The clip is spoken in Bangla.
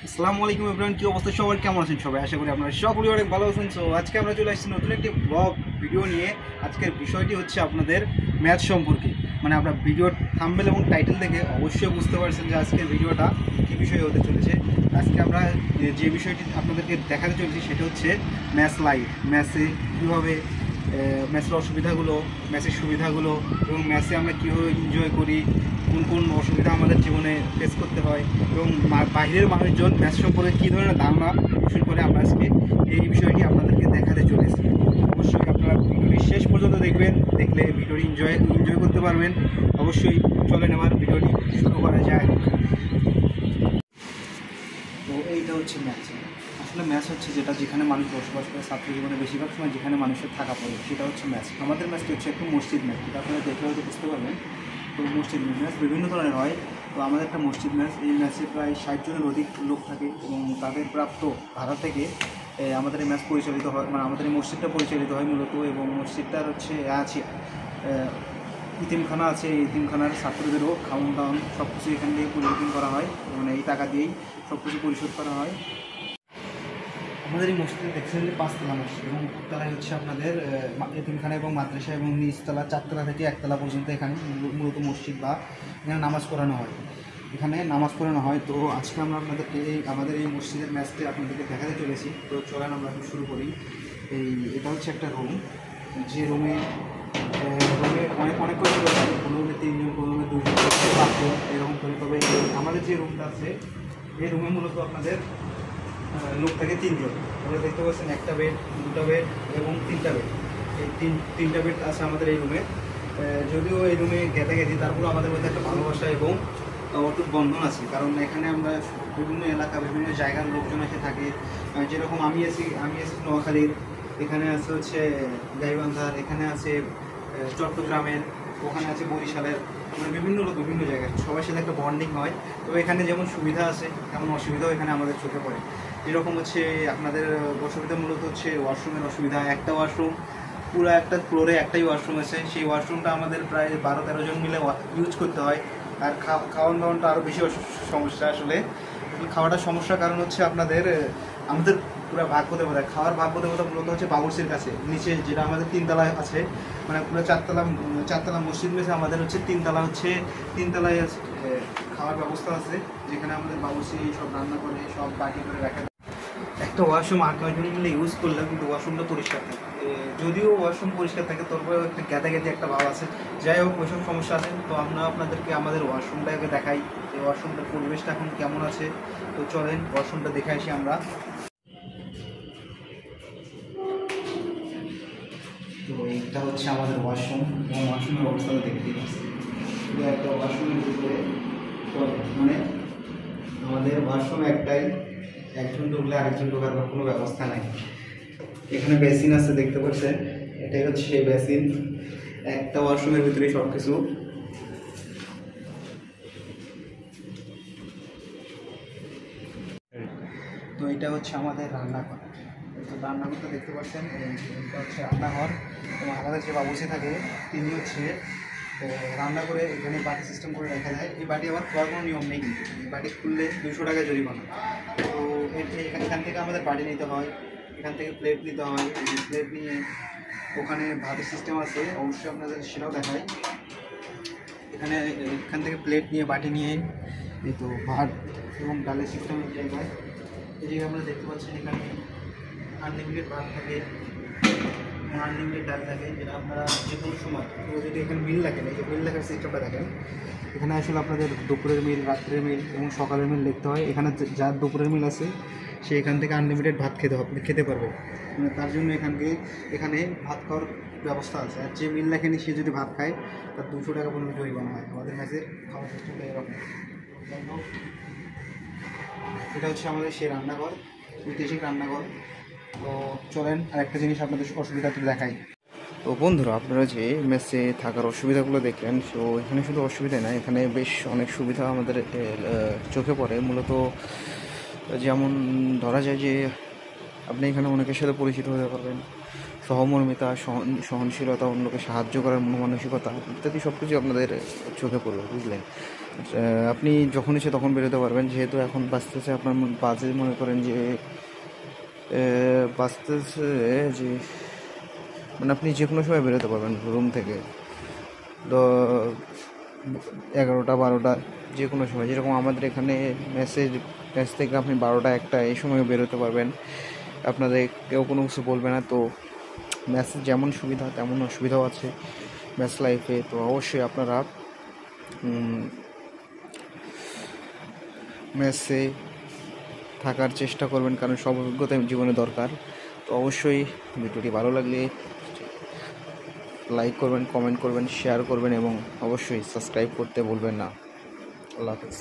আসসালামু আলাইকুম এভরিওয়ান, কি অবস্থা সবার, কেমন আছেন সবাই? আশা করি আপনারা সকলেই অনেক ভালো আছেন। সো আজকে আমরা চলে আসছি নতুন একটি ব্লগ ভিডিও নিয়ে। আজকের বিষয়টি হচ্ছে আপনাদের ম্যাথ সম্পর্কে। মানে আপনার ভিডিওর থাম্বনেল এবং টাইটেল দেখে অবশ্যই বুঝতে পারছেন যে আজকের ভিডিওটা কী বিষয় হতে চলেছে। আজকে আমরা যে বিষয়টি আপনাদেরকে দেখাতে চলেছি সেটা হচ্ছে ম্যাথ লাইভ। ম্যাথে কীভাবে ম্যাথের অসুবিধাগুলো, ম্যাথের সুবিধাগুলো এবং ম্যাথে আমরা কীভাবে এনজয় করি, কোন কোন অসুবিধা আমাদের জীবনে ফেস করতে হয় এবং বাইরের মানুষজন ম্যাথ সম্পর্কে কী ধরনের ধারণা পোষণ করে আমরা আজকে এই বিষয়টি আপনাদেরকে দেখাতে চলেছি। অবশ্যই আপনারা ভিডিওটি শেষ পর্যন্ত দেখবেন, দেখলে ভিডিওটি এনজয় করতে পারবেন। অবশ্যই চলেন এবার ভিডিওটি শুরু করা যায়। তো এইটা হচ্ছে ম্যাথ। আসলে ম্যাথ হচ্ছে যেখানে মানুষ বসবাস করে, ছাত্র জীবনে বেশিরভাগ সময় যেখানে মানুষের থাকা পড়ে সেটা হচ্ছে ম্যাথ। আমাদের ম্যাথটি হচ্ছে একটু মসজিদ ম্যাথ, এটা আপনারা দেখলে হয়তো বুঝতে পারবেন। তো মসজিদ ম্যাথ বিভিন্ন ধরনের হয়। তো আমাদের একটা মসজিদ ম্যাথ, এই ম্যাচে প্রায় 60 জনের অধিক লোক থাকে এবং তাদের প্রাপ্ত ভাড়া থেকে আমাদের এই ম্যাচ পরিচালিত হয়, মানে আমাদের এই মসজিদটা পরিচালিত হয় মূলত। এবং মসজিদটার হচ্ছে আছে ইতিমখানা আছে, এই ইতিমখানার ছাত্রদেরও খাওয়ান দাওয়ান সব কিছু এখান থেকে পরিবর্তন করা হয়, মানে এই টাকা দিয়েই সব কিছু পরিশোধ করা হয়। আমাদের এই মসজিদে দেখছেন যে 5 তলা মসজিদ এবং উপতলায় হচ্ছে আপনাদের এতিমখানা এবং মাদ্রাসা এবং নিচতলা 4 তলা থেকে 1 তলা পর্যন্ত এখানে মূলত মসজিদ বা এখানে নামাজ পড়ানো হয়। তো আজকে আমরা আপনাদেরকে আমাদের এই মসজিদের ম্যাচটি আপনাদেরকে দেখাতে চলেছি। তো চলেন আমরা এখন শুরু করি। এটা হচ্ছে একটা রুম, যে রুমে অনেক কিছু রয়েছে, কোনো রুমে 3 জন, কোনো রুমে 2 জন, 5 জন এরকম করে। তবে আমাদের যে রুমটা আছে এই রুমে মূলত আপনাদের লোক থাকে 3 জন। আপনারা দেখতে পাচ্ছেন একটা বেড, 2টা বেড এবং 3টা বেড। এই তিনটা বেড আছে আমাদের এই রুমে। যদিও এই রুমে গেছি, তারপরেও আমাদের মধ্যে একটা ভালোবাসা এবং অটুট বন্ধন আছে, কারণ এখানে আমরা বিভিন্ন এলাকা, বিভিন্ন জায়গার লোকজন এসে থাকে। যেরকম আমি আছি নোয়াখালীর, এখানে আছে হচ্ছে গাইবান্ধার, এখানে আছে চট্টগ্রামের, ওখানে আছে বরিশালের, মানে বিভিন্ন লোক বিভিন্ন জায়গায়, সবার সাথে একটা বন্ডিং হয়। তো এখানে যেমন সুবিধা আছে তেমন অসুবিধাও এখানে আমাদের চোখে পড়ে। যেরকম হচ্ছে আপনাদের অসুবিধা মূলত হচ্ছে ওয়াশরুমের অসুবিধা। একটা ওয়াশরুম, পুরো একটা ফ্লোরে একটাই ওয়াশরুম আছে, সেই ওয়াশরুমটা আমাদের প্রায় 12-13 জন মিলে ইউজ করতে হয়। আর খাওয়ান দাওয়ানটা আরও বেশি সমস্যা। আসলে খাওয়াটা সমস্যার কারণ হচ্ছে আমাদের পুরো ভাগ্যদেবতা, খাওয়ার ভাগ্যদেবতা মূলত হচ্ছে বাবুর্চির কাছে নিচে, যেটা আমাদের 3 তলায় আছে। মানে পুরো 4 তলা মসজিদ মেসে আমাদের হচ্ছে 3 তলায় আছে খাওয়ার ব্যবস্থা আছে, যেখানে আমাদের বাবুর্চি সব রান্না করে, সব বাটি করে রাখা। একটা ওয়াশরুম 8-9 জন মিলে ইউজ করলাম, কিন্তু ওয়াশরুমটা পরিষ্কার থাকে। যদিও ওয়াশরুম পরিষ্কার থাকে, তারপরেও একটা গ্যাদাগ্যাদি একটা ভাব আছে। যাই হোক, ওইসব সমস্যা আছে। তো আমরা আপনাদেরকে আমাদের ওয়াশরুমটাকে দেখাই, এই ওয়াশরুমটার পরিবেশটা এখন কেমন আছে। তো চলেন ওয়াশরুমটা দেখে আসি আমরা। তো এইটা হচ্ছে আমাদের ওয়াশরুম এবং ওয়াশরুমের অবস্থাটা দেখতেই পাচ্ছি। পুরো একটা ওয়াশরুমের ভিতরে মানে আমাদের ওয়াশরুম একটাই, একজন ঢুকলে আরেকজন ঢোকার কোনো ব্যবস্থা নাই। এখানে বেসিন আছে দেখতে পাচ্ছেন, এটাই হচ্ছে সেই বেসিন। একটা ওয়াশরুমের ভিতরে সব কিছু। তো এটা হচ্ছে আমাদের রান্নাঘর। রান্নাঘরটা দেখতে পাচ্ছেন, এটা হচ্ছে রান্নাঘর এবং আমাদের যে বাবুর্চি থাকে তিনি হচ্ছে রান্না করে এখানে বাটি সিস্টেম করে রাখা যায়। এই বাটি আবার খোয়ার কোনো নিয়ম নেই, কিন্তু এই বাটি খুললে 200 টাকা জরিমানা। তো এখান থেকে আমাদের বাটি নিতে হয়, এখান থেকে প্লেট নিতে হয়। প্লেট নিয়ে ওখানে ভাতের সিস্টেম আছে, অবশ্যই আপনাদের সেটাও দেখায়। এখান থেকে প্লেট নিয়ে বাটি নিয়ে এই তো ভাত এবং ডালের সিস্টেম এই জায়গায় আমরা দেখতে পাচ্ছেন। এখানে আনলিমিটেড ভাত থাকে, আনলিমিটেড ডাল থাকে, যেটা আপনারা যে কোনো সময় যদি এখানে মিল লাগে না, এই যে মিল লেখার সিস্টেমটা দেখেন। এখানে আসলে আপনাদের দুপুরের মিল, রাত্রের মিল এবং সকালের মিল লিখতে হয়। এখানে যার দুপুরের মিল আছে সে এখান থেকে আনলিমিটেড ভাত খেতে পারবে। মানে তার জন্য এখানে ভাত খাওয়ার ব্যবস্থা আছে। আর যে মিল লেখেনি সে যদি ভাত খায় তার 200 টাকা পর্যন্ত জরিমানা হয়। আমাদের ম্যাচের খাওয়ার সিস্টেমটা এরকম। এটা হচ্ছে আমাদের সেই রান্নাঘর, ঐতিহাসিক রান্নাঘর। তো চলেন আরেকটা জিনিস আপনাদের অসুবিধাটা দেখাই। তো বন্ধুরা, আপনারা যে মেসে থাকার অসুবিধাগুলো দেখলেন, তো এখানে শুধু অসুবিধা না, এখানে বেশ অনেক সুবিধা আমাদের চোখে পড়ে। মূলত যেমন ধরা যায় যে আপনি এখানে অনেকের সাথে পরিচিত হতে পারবেন, সহমর্মিতা, সহনশীলতা, অন্যকে সাহায্য করার মনোমানসিকতা ইত্যাদি সব কিছু আপনাদের চোখে পড়বে, বুঝলেন। আপনি যখন ইচ্ছে তখন বেরোতে পারবেন, যেহেতু এখন বাঁচতেছে আপনার বাজে মনে করেন যে বাঁচতেছে যে মানে আপনি যে কোনো সময় বেরোতে পারবেন রুম থেকে, 11টা 12টা যে কোনো সময়। যেরকম আমাদের এখানে ম্যাচ থেকে আপনি 12টা 1টা এই সময় বেরোতে পারবেন, আপনাদের কেউ কোনো কিছু বলবে না। তো ম্যাচের যেমন সুবিধা তেমন অসুবিধাও আছে ম্যাচ লাইফে। তো অবশ্যই আপনারা ম্যাচে থাকার চেষ্টা করবেন, কারণ সব অভিজ্ঞতা জীবনে দরকার। তো অবশ্যই ভিডিওটি ভালো লাগলে লাইক করবেন, কমেন্ট করবেন, শেয়ার করবেন এবং অবশ্যই সাবস্ক্রাইব করতে ভুলবেন না। আল্লাহ হাফেজ।